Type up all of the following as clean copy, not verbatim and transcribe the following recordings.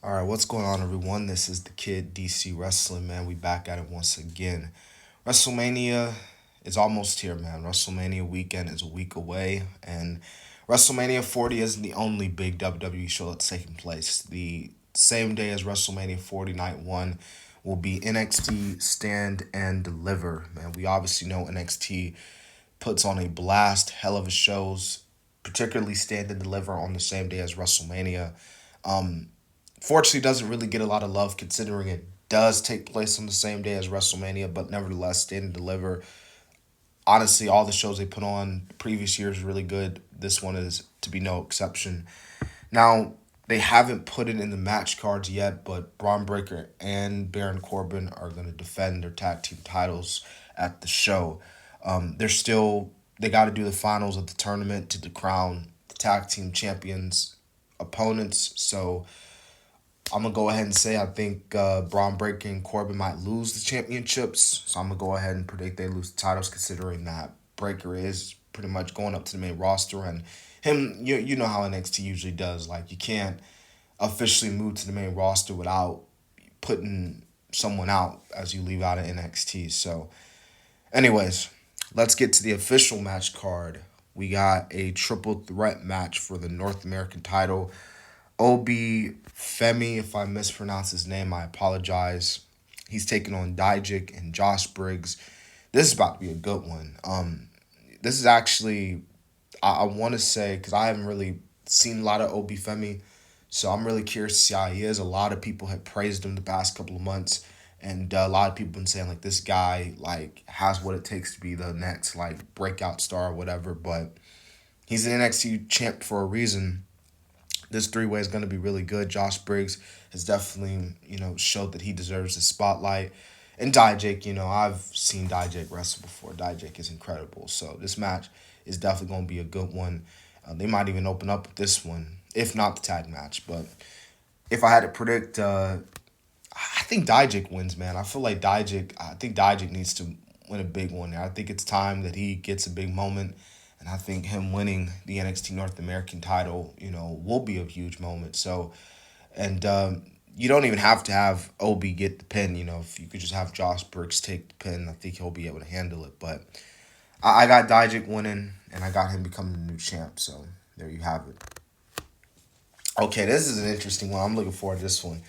All right, what's going on, everyone? This is the Kid DC Wrestling, man. We back at it once again. WrestleMania is almost here, man. WrestleMania weekend is a week away, and WrestleMania 40 isn't the only big WWE show that's taking place. The same day as WrestleMania 40 Night 1 will be NXT Stand and Deliver, man. We obviously know NXT puts on a blast, hell of a shows, particularly Stand and Deliver on the same day as WrestleMania. Fortunately, doesn't really get a lot of love considering it does take place on the same day as WrestleMania, but nevertheless, Stand and Deliver. Honestly, all the shows they put on previous years are really good. This one is to be no exception. Now, they haven't put it in the match cards yet, but Braun Breaker and Baron Corbin are going to defend their tag team titles at the show. They got to do the finals of the tournament to crown the tag team champions opponents. So I'm gonna go ahead and say I think Braun Breaker and Corbin might lose the championships. So I'm gonna go ahead and predict they lose the titles, considering that Breaker is pretty much going up to the main roster, and you know how NXT usually does. Like you can't officially move to the main roster without putting someone out as you leave out of NXT. So, anyways, let's get to the official match card. We got a triple threat match for the North American title. Obi Femi, if I mispronounce his name, I apologize. He's taking on Dijak and Josh Briggs. This is about to be a good one. This is actually, I want to say, because I haven't really seen a lot of Obi Femi, so I'm really curious to see how he is. A lot of people have praised him the past couple of months, and a lot of people been saying like this guy like has what it takes to be the next like breakout star or whatever. But he's an NXT champ for a reason. This three-way is going to be really good. Josh Briggs has definitely, showed that he deserves the spotlight. And Dijak, I've seen Dijak wrestle before. Dijak is incredible. So this match is definitely going to be a good one. They might even open up with this one, if not the tag match. But if I had to predict, I think Dijak wins, man. I think Dijak needs to win a big one. I think it's time that he gets a big moment. And I think him winning the NXT North American title, will be a huge moment. So, and you don't even have to have Obi get the pin. If you could just have Josh Briggs take the pin, I think he'll be able to handle it. But I got Dijak winning, and I got him becoming the new champ. So there you have it. Okay, this is an interesting one. I'm looking forward to this one.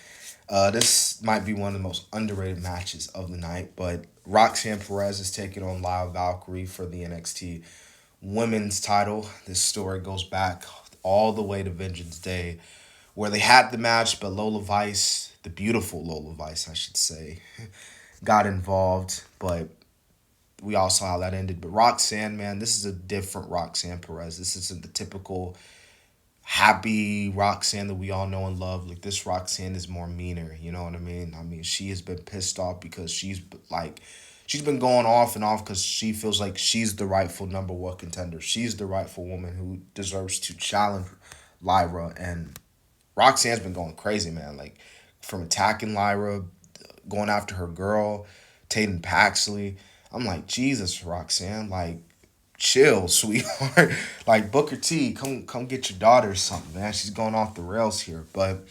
This might be one of the most underrated matches of the night, but Roxanne Perez is taking on Lyle Valkyrie for the NXT women's title. This story goes back all the way to Vengeance Day, where they had the match, but Lola Vice, the beautiful Lola Vice, I should say, got involved. But we all saw how that ended. But Roxanne, man, this is a different Roxanne Perez. This isn't the typical happy Roxanne that we all know and love. Like this Roxanne is more meaner, you know what I mean? I mean, she has been pissed off because she's been going off and off because she feels like she's the rightful number one contender. She's the rightful woman who deserves to challenge Lyra, and Roxanne's been going crazy, man. Like from attacking Lyra, going after her girl, Tatum Paxley. I'm like, Jesus, Roxanne, like chill, sweetheart. Like Booker T, come get your daughter or something, man. She's going off the rails here. But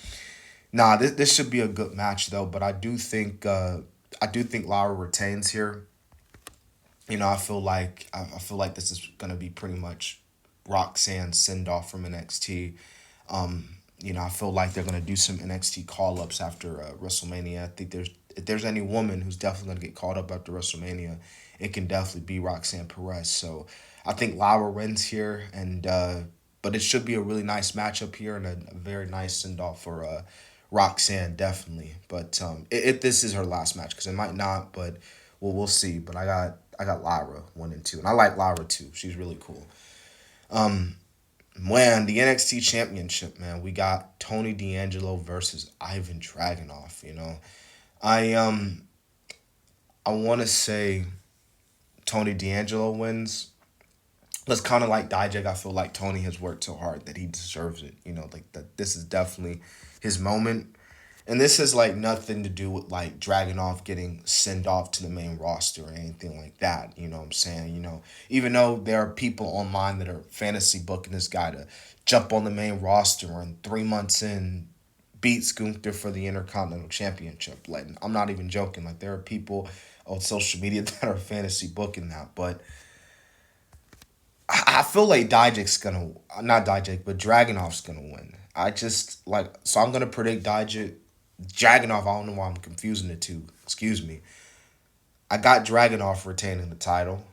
nah, this should be a good match though. But I do think Lara retains here. I feel like this is gonna be pretty much Roxanne's send off from NXT. I feel like they're gonna do some NXT call ups after WrestleMania. I think if there's any woman who's definitely gonna get called up after WrestleMania, it can definitely be Roxanne Perez. So I think Lara wins here, and but it should be a really nice matchup here and a very nice send off for Roxanne definitely. But if this is her last match, because it might not, but we'll see. But I got Lyra 1 and 2, and I like Lyra too. She's really cool. Man, the NXT Championship, man. We got Tony D'Angelo versus Ivan Dragunov. I um I want to say Tony D'Angelo wins. That's kind of like Dijak. I feel like Tony has worked so hard that he deserves it. Like that. This is definitely his moment. And this has like nothing to do with like Dragunov getting sent off to the main roster or anything like that. You know what I'm saying? Even though there are people online that are fantasy booking this guy to jump on the main roster and 3 months in beats Gunther for the Intercontinental Championship. Like, I'm not even joking. Like, there are people on social media that are fantasy booking that, but I feel like Dijak's gonna, not Dijak, but Dragunov's gonna win. I just like, so I'm gonna predict Dijak. Dragunov, I don't know why I'm confusing the two. Excuse me. I got Dragunov retaining the title.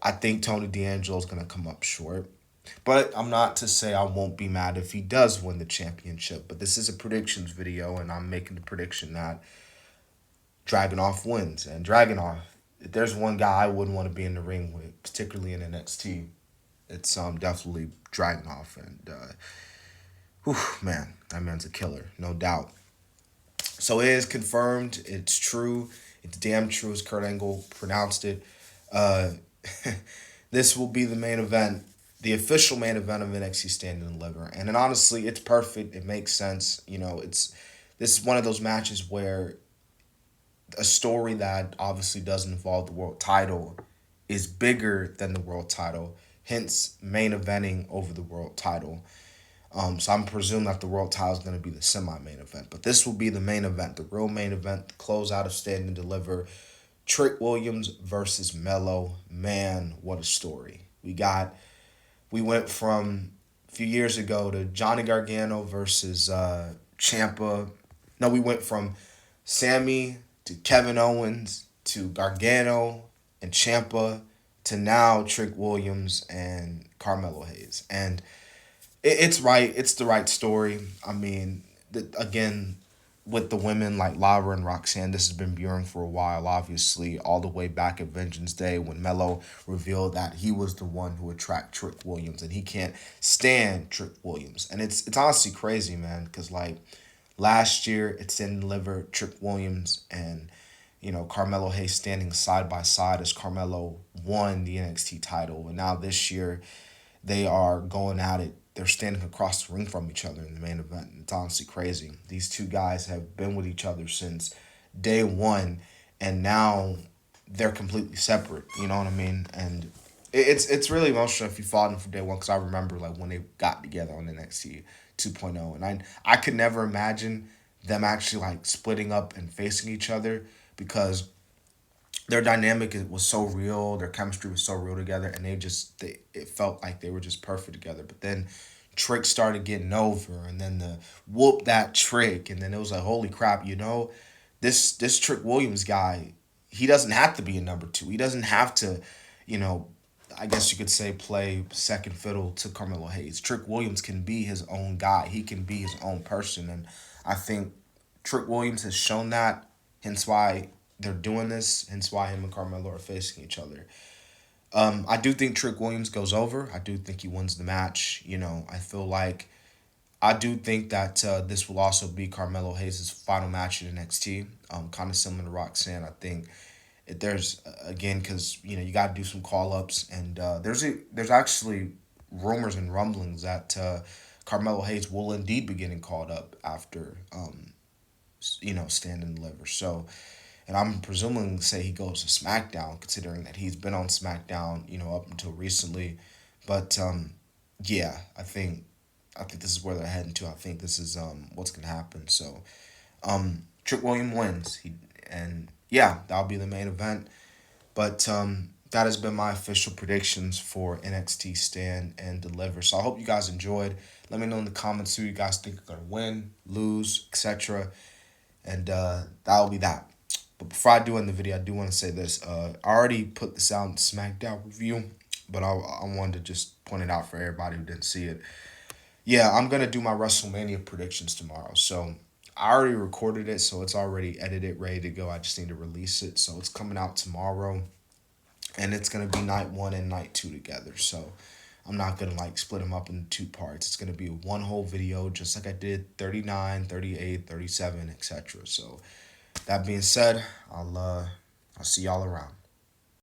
I think Tony D'Angelo's gonna come up short. But I'm not to say I won't be mad if he does win the championship. But this is a predictions video, and I'm making the prediction that Dragunov wins. And Dragunov, if there's one guy I wouldn't want to be in the ring with, particularly in NXT, it's definitely Dragunov. And whew, man, that man's a killer, no doubt. So it is confirmed. It's true. It's damn true, as Kurt Angle pronounced it. Uh, this will be the main event, the official main event of NXT Stand and Deliver. And then honestly, it's perfect. It makes sense. You know, this is one of those matches where a story that obviously doesn't involve the world title is bigger than the world title. Hence, main eventing over the world title. So I'm presuming that the world title is going to be the semi-main event. But this will be the main event, the real main event, the closeout of Stand and Deliver. Trick Williams versus Mello. Man, what a story. We went from a few years ago to Johnny Gargano versus Ciampa. No, we went from Sammy to Kevin Owens to Gargano and Ciampa to now Trick Williams and Carmelo Hayes. And it's right. It's the right story. I mean, again, with the women like Lara and Roxanne, this has been brewing for a while, obviously, all the way back at Vengeance Day when Mello revealed that he was the one who attracted Trick Williams and he can't stand Trick Williams. And it's honestly crazy, man, because like last year it's in Liver, Trick Williams and Carmelo Hayes standing side by side as Carmelo won the NXT title. And now this year they are going at it. They're standing across the ring from each other in the main event. It's honestly crazy. These two guys have been with each other since day one, and now they're completely separate. You know what I mean? And it's really emotional if you followed them from day one, because I remember like when they got together on NXT 2.0, and I could never imagine them actually like splitting up and facing each other, because their dynamic was so real, their chemistry was so real together, and it felt like they were just perfect together. But then Trick started getting over, and then the whoop that Trick, and then it was like, holy crap, this Trick Williams guy, he doesn't have to be a number two. He doesn't have to, you know, I guess you could say play second fiddle to Carmelo Hayes. Trick Williams can be his own guy. He can be his own person, and I think Trick Williams has shown that. Hence why they're doing this. Hence why him and Carmelo are facing each other. I do think Trick Williams goes over. I do think he wins the match. I feel like I do think that this will also be Carmelo Hayes' final match in NXT. Kind of similar to Roxanne. I think there's again, because you got to do some call ups, and there's actually rumors and rumblings that Carmelo Hayes will indeed be getting called up after Stand and Deliver. So, and I'm presuming say he goes to SmackDown, considering that he's been on SmackDown, up until recently. But yeah, I think this is where they're heading to. I think this is what's gonna happen. So, Trick Williams wins. And yeah, that'll be the main event. But that has been my official predictions for NXT Stand and Deliver. So I hope you guys enjoyed. Let me know in the comments who you guys think are gonna win, lose, etc. And that'll be that. But before I do end the video, I do want to say this. I already put this out in SmackDown review, but I wanted to just point it out for everybody who didn't see it. Yeah, I'm going to do my WrestleMania predictions tomorrow. So I already recorded it, so it's already edited, ready to go. I just need to release it. So it's coming out tomorrow, and it's going to be night one and night two together. So I'm not going to split them up into two parts. It's going to be one whole video, just like I did 39, 38, 37, etc. So that being said, I'll see y'all around.